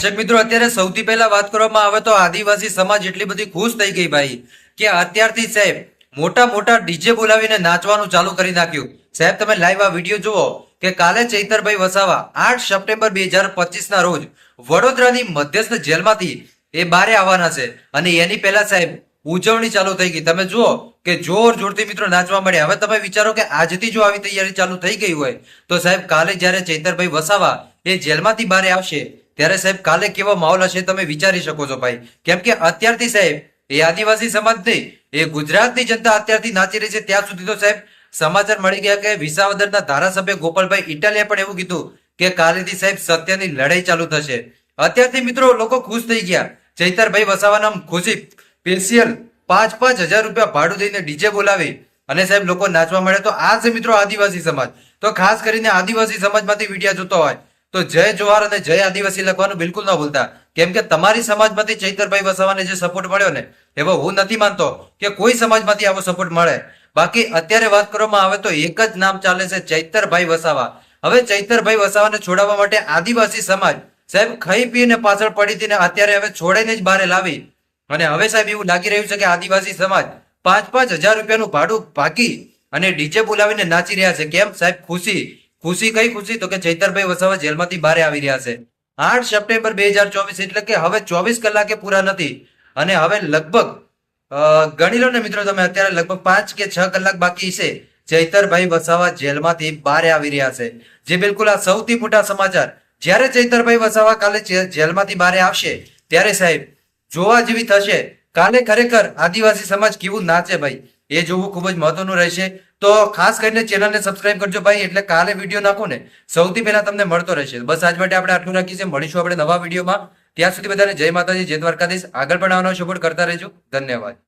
દર્શક મિત્રો, અત્યારે સૌથી પહેલા વાત કરવામાં આવે તો આદિવાસી સમાજ એટલી બધી ખુશ થઈ ગઈ ભાઈ કે અત્યારથી સાહેબ મોટા મોટા ડીજે બોલાવીને નાચવાનું ચાલુ કરી નાખ્યું. સાહેબ તમે લાઈવ આ વિડીયો જુઓ કે કાલે ચૈતરભાઈ વસાવા 8 સપ્ટેમ્બર 2025 ના રોજ વડોદરાની મધ્યસ્થ જેલમાંથી એ બારે આવવાના છે અને એની પહેલા સાહેબ ઉજવણી ચાલુ થઈ ગઈ. તમે જુઓ કે જોર જોરથી મિત્રો નાચવા મળ્યા. હવે તમે વિચારો કે આજથી જો આવી તૈયારી ચાલુ થઈ ગઈ હોય તો સાહેબ કાલે જ્યારે ચૈતરભાઈ વસાવા એ જેલમાંથી બારે આવશે ત્યારે સાહેબ કાલે કેવો માહોલ હશે તમે વિચારી શકો છો ભાઈ. કેમ કે અત્યારથી સાહેબ એ આદિવાસી સમાજ નહીં, એ ગુજરાતની જનતા અત્યારથી નાચી રહી છે. ત્યાં સુધી તો સાહેબ સમાચાર મળી ગયા કે વિસાવદરના ધારાસભ્ય ગોપાલભાઈ ઇટાલિયાએ પણ એવું કીધું કે કાલેથી સાહેબ સત્યની લડાઈ ચાલુ થશે. અત્યારથી મિત્રો લોકો ખુશ થઈ ગયા. ચૈતરભાઈ વસાવાના ખુશી સ્પેશિયલ 5,000 રૂપિયા ભાડું દઈને ડીજે બોલાવી અને સાહેબ લોકો નાચવા મળે. તો આ છે મિત્રો આદિવાસી સમાજ. તો ખાસ કરીને આદિવાસી સમાજમાંથી વિડીયો જોતો હોય તો જય જોહાર અને જય આદિવાસી લખવાનું બિલકુલ ન ભૂલતા. કેમ કે તમારી સમાજમાંથી ચૈતરભાઈ વસાવાને જે સપોર્ટ મળ્યો ને એવો હું નથી માનતો કે કોઈ સમાજમાંથી આવો સપોર્ટ મળે. બાકી અત્યારે વાત કરવામાં આવે તો એક જ નામ ચાલે છે, ચૈતરભાઈ વસાવા. હવે ચૈતરભાઈ વસાવાને છોડાવવા માટે આદિવાસી સમાજ સાહેબ ખાઈ પીને પાછળ પડી હતી ને અત્યારે હવે છોડાઈને જ બહાર લાવી અને હવે સાહેબ એવું લાગી રહ્યું છે કે આદિવાસી સમાજ 5,000 રૂપિયાનું ભાડું ભાગી અને ડીજે બોલાવીને નાચી રહ્યા છે. કેમ સાહેબ? ખુશી. ખુશી કઈ ખુશી? તો કે ચૈતરભાઈ વસાવા જેલમાંથી બહાર આવી રહ્યા છે. 8 સપ્ટેમ્બર 2024 એટલે કે હવે 24 કલાકે પૂરા નથી અને હવે લગભગ ગણી લો ને મિત્રો તમે, અત્યારે લગભગ 5 કે 6 કલાક બાકી છે. ચૈતરભાઈ વસાવા જેલમાંથી બહાર આવી રહ્યા છે. જે બિલકુલ આ સૌથી મોટા સમાચાર. જ્યારે ચૈતરભાઈ વસાવા કાલે જેલમાંથી બહાર આવશે ત્યારે સાહેબ જોવા જેવી થશે. કાલે ખરેખર આદિવાસી સમાજ કેવું નાચે ભાઈ એ જોવું ખૂબ જ મહત્વનું રહેશે. તો ખાસ કરીને ચેનલને સબસ્ક્રાઇબ કરજો ભાઈ, એટલે કાલે વિડીયો નાખો ને સૌથી પહેલા તમને મળતો રહેશે. બસ આજ માટે આપણે આટલું રાખીએ છીએ. મળીશું આપણે નવા વિડીયોમાં. ત્યાં સુધી બધાને જય માતાજી, જય દ્વારકાધીશ. આગળ પણ આવવાનો સપોર્ટ કરતા રહેજો. ધન્યવાદ.